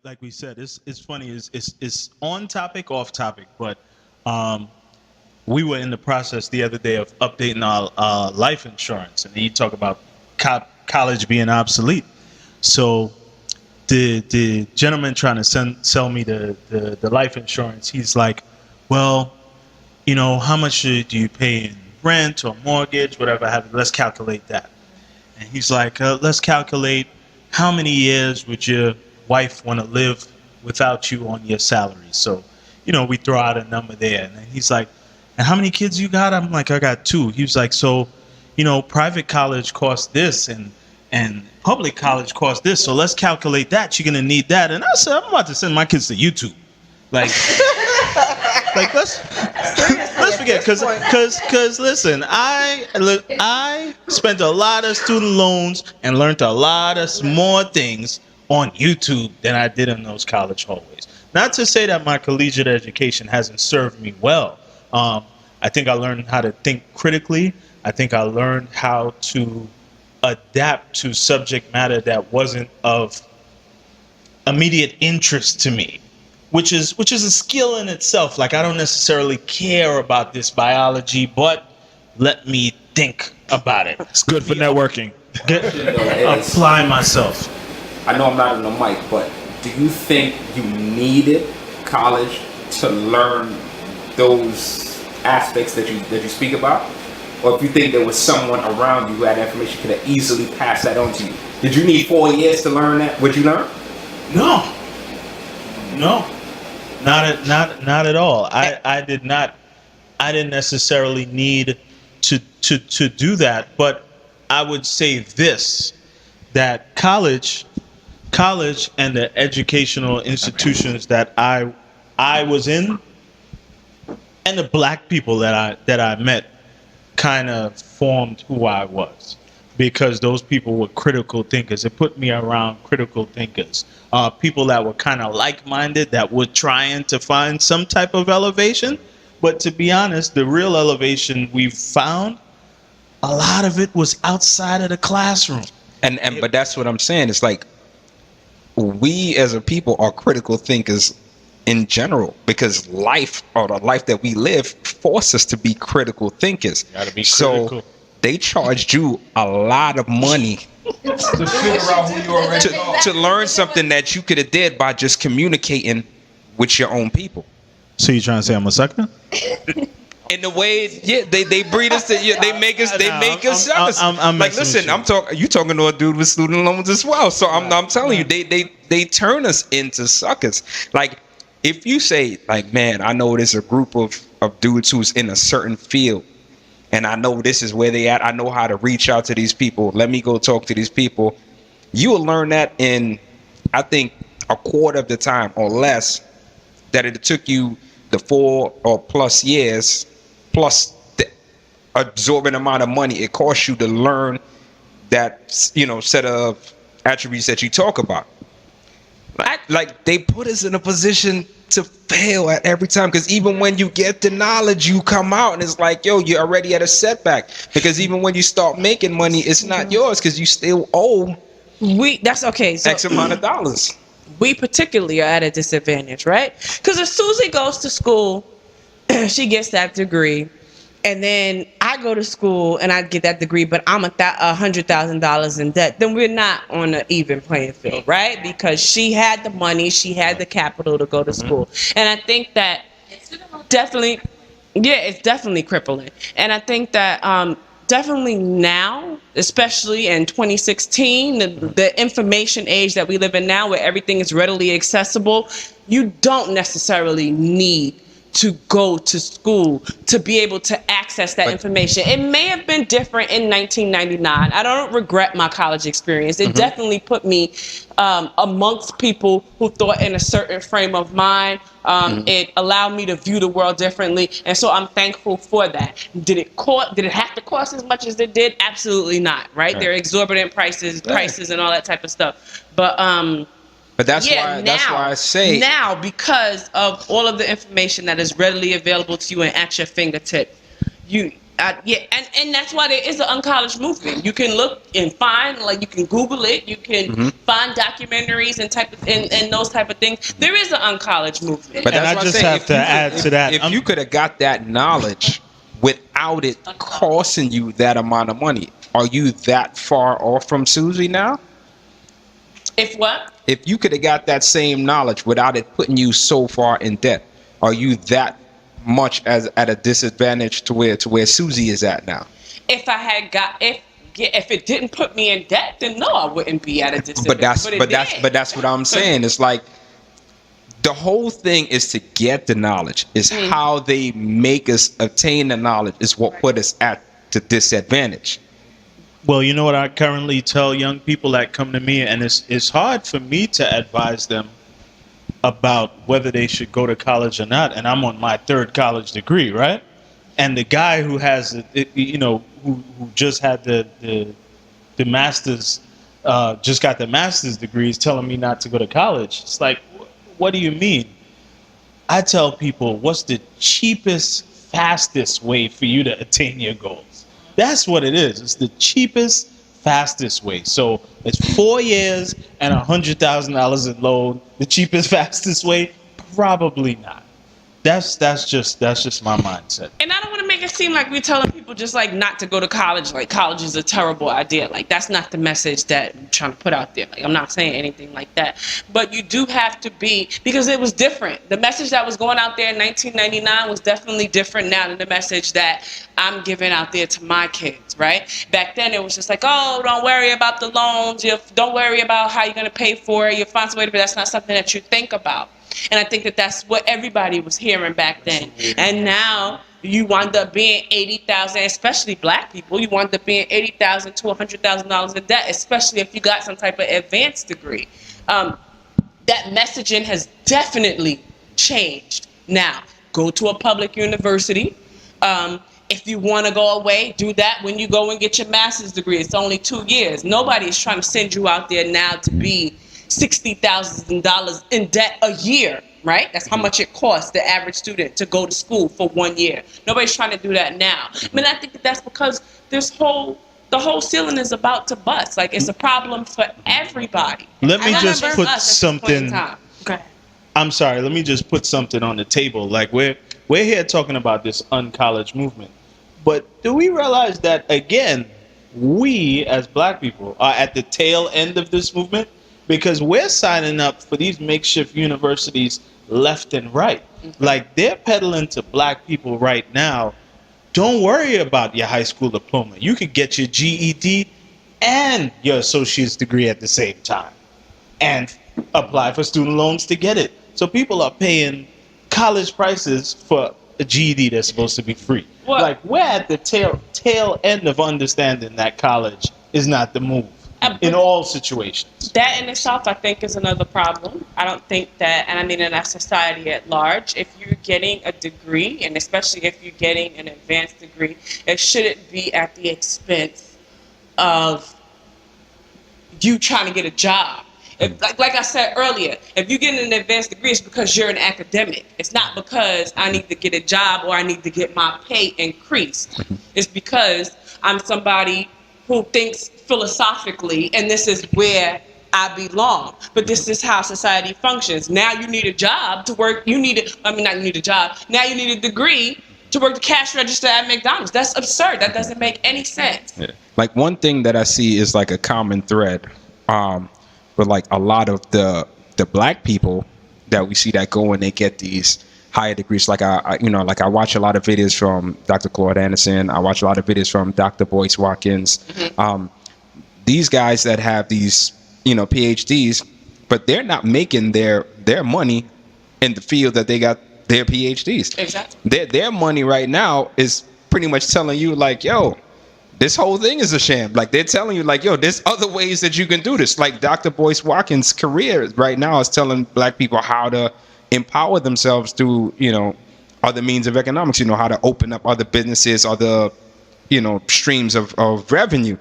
like we said, it's funny. It's on topic, off topic, but um, we were in the process the other day of updating our life insurance, and you talk about college being obsolete. So the gentleman trying to sell me the life insurance, he's like, well, how much do you pay in rent or mortgage, whatever have you? Let's calculate that. And he's like, let's calculate how many years would your wife want to live without you on your salary. So, we throw out a number there. And then he's like, and how many kids you got? I'm like, I got two. He was like, so, private college costs this and public college costs this. So let's calculate that. You're going to need that. And I said, I'm about to send my kids to YouTube. Like, let's forget, because listen, I spent a lot of student loans and learned a lot of more things on YouTube than I did in those college hallways. Not to say that my collegiate education hasn't served me well. I think I learned how to think critically. I think I learned how to adapt to subject matter that wasn't of immediate interest to me. Which is a skill in itself. Like, I don't necessarily care about this biology, but let me think about it. It's good for networking. Apply myself. I know I'm not in the mic, but do you think you needed college to learn those aspects that you speak about? Or if you think there was someone around you who had information could have easily passed that on to you? Did you need 4 years to learn that? Would you learn? No, not at all. I didn't necessarily need to do that, but I would say this, that college and the educational institutions that I was in, and the black people that I met, kind of formed who I was, because those people were critical thinkers. It put me around critical thinkers, people that were kind of like-minded, that were trying to find some type of elevation. But to be honest, the real elevation we've found, a lot of it was outside of the classroom. But that's what I'm saying. It's like, we as a people are critical thinkers in general, because life, or the life that we live, forces us to be critical thinkers. Gotta be critical. So they charged you a lot of money To figure out who you already are. to learn something that you could have did by just communicating with your own people. So you trying to say I'm a sucker? In the way, yeah, they breed us. They make us. They make us suckers. I'm like, listen, you talking to a dude with student loans as well. So I'm telling you, they turn us into suckers. Like, if you say, like, man, I know there's a group of dudes who's in a certain field, and I know this is where they at. I know how to reach out to these people. Let me go talk to these people. You will learn that in, I think, a quarter of the time or less that it took you the 4 or plus years, plus the absorbent amount of money it costs you to learn that, set of attributes that you talk about. Like, they put us in a position to fail at every time, because even when you get the knowledge, you come out and it's like, yo, you're already at a setback, because even when you start making money, it's not yours, because you still owe That's okay. So X amount of dollars. we particularly are at a disadvantage, right? Because if Susie goes to school, she gets that degree, and then I go to school and I get that degree, but I'm $100,000 in debt, then we're not on an even playing field, right? Because she had the money, she had the capital to go to school. And I think that definitely, it's definitely crippling. And I think that definitely now, especially in 2016, the information age that we live in now, where everything is readily accessible, you don't necessarily need to go to school to be able to access that information. It may have been different in 1999. I don't regret my college experience. It definitely put me amongst people who thought in a certain frame of mind. It allowed me to view the world differently, and so I'm thankful for that. Did it have to cost as much as it did? Absolutely not. Right? There are exorbitant prices and all that type of stuff. But that's why I say now, because of all of the information that is readily available to you and at your fingertips, Yeah, and that's why there is an uncollege movement. You can look and find, like, you can Google it. You can find documentaries and and those type of things. There is an uncollege movement. But And that's I what just I'm saying. have to add to that. If you could have got that knowledge without it costing you that amount of money, are you that far off from Susie now? If what? If you could have got that same knowledge without it putting you so far in debt, are you that much as at a disadvantage to where Susie is at now? If I had got if it didn't put me in debt, then no, I wouldn't be at a disadvantage. But that's what I'm saying. It's like the whole thing is to get the knowledge. Is how they make us obtain the knowledge is what put us at the disadvantage. Well, you know what I currently tell young people that come to me, and it's hard for me to advise them about whether they should go to college or not. And I'm on my 3rd college degree, right? And the guy who has, who just had the master's, just got the master's degree, is telling me not to go to college. It's like, what do you mean? I tell people, what's the cheapest, fastest way for you to attain your goals? That's what it is. It's the cheapest, fastest way. So it's 4 years and $100,000 in loan. The cheapest, fastest way? Probably not. That's just my mindset. And I don't want to make it seem like we're telling people just like not to go to college. Like college is a terrible idea. Like that's not the message that I'm trying to put out there. Like I'm not saying anything like that. But you do have to be, because it was different. The message that was going out there in 1999 was definitely different now than the message that I'm giving out there to my kids, right? Back then it was just like, oh, don't worry about the loans. Don't worry about how you're going to pay for it. You'll find some way to, but that's not something that you think about. And I think that that's what everybody was hearing back then. And now you wind up being $80,000, especially black people. You wind up being $80,000 to $100,000 in debt, especially if you got some type of advanced degree. That messaging has definitely changed. Now, go to a public university. If you want to go away, do that when you go and get your master's degree. It's only 2 years. Nobody is trying to send you out there now to be $60,000 in debt a year, right? That's how much it costs the average student to go to school for 1 year. Nobody's trying to do that now. I mean, I think that that's because the whole ceiling is about to bust. Like, it's a problem for everybody. Let me just put something. Okay. I'm sorry. Let me just put something on the table. Like we're here talking about this uncollege movement, but do we realize that again, we as black people are at the tail end of this movement? Because we're signing up for these makeshift universities left and right. Like they're peddling to black people right now. Don't worry about your high school diploma. You could get your GED and your associate's degree at the same time and apply for student loans to get it. So people are paying college prices for a GED that's supposed to be free. What? Like we're at the tail end of understanding that college is not the move. In all situations. That in itself, I think, is another problem. I don't think that, and I mean in our society at large, if you're getting a degree, and especially if you're getting an advanced degree, it shouldn't be at the expense of you trying to get a job. Like I said earlier, if you get an advanced degree, it's because you're an academic. It's not because I need to get a job or I need to get my pay increased. It's because I'm somebody who thinks philosophically, and this is where I belong. But this is how society functions. Now you need a job to work. Now you need a degree to work the cash register at McDonald's. That's absurd. That doesn't make any sense. Yeah. Like one thing that I see is like a common thread, with like a lot of the black people that we see that go and they get these higher degrees. Like I watch a lot of videos from Dr. Claude Anderson. I watch a lot of videos from Dr. Boyce Watkins. These guys that have these, PhDs, but they're not making their money in the field that they got their PhDs. Exactly. Their money right now is pretty much telling you like, yo, this whole thing is a sham. Like they're telling you like, yo, there's other ways that you can do this. Like Dr. Boyce Watkins' career right now is telling black people how to empower themselves through, other means of economics, how to open up other businesses, other, streams of revenue.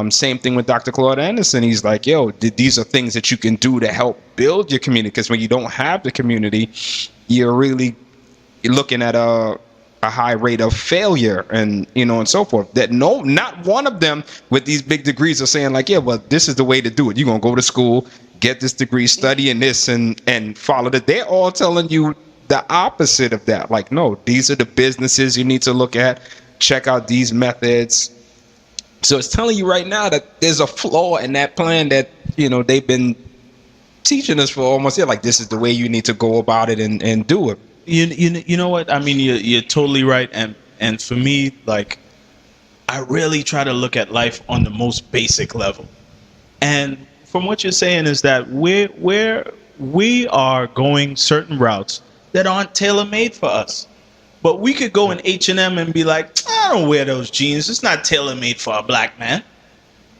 Same thing with Dr. Claude Anderson. He's like, yo, these are things that you can do to help build your community. Because when you don't have the community, you're really looking at a a high rate of failure, and and so forth. That not one of them with these big degrees are saying like, yeah, well, this is the way to do it. You're gonna go to school, get this degree, study in this, and follow that. They're all telling you the opposite of that. Like, no, these are the businesses you need to look at. Check out these methods. So it's telling you right now that there's a flaw in that plan that they've been teaching us for almost like this is the way you need to go about it and do it. You know what I mean? You're totally right, and for me, like, I really try to look at life on the most basic level. And from what you're saying is that we are going certain routes that aren't tailor-made for us. But we could go in H&M and be like, I don't wear those jeans. It's not tailor-made for a black man.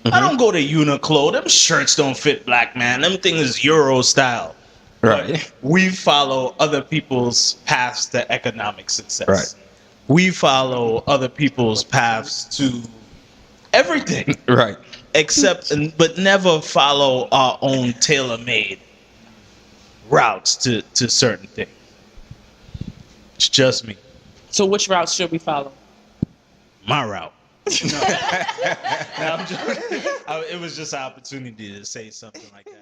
I don't go to Uniqlo. Them shirts don't fit black man. Them things is Euro style. Right. But we follow other people's paths to economic success. Right. We follow other people's paths to everything. Right. But never follow our own tailor-made routes to certain things. It's just me. So which route should we follow? My route. No, it was just an opportunity to say something like that.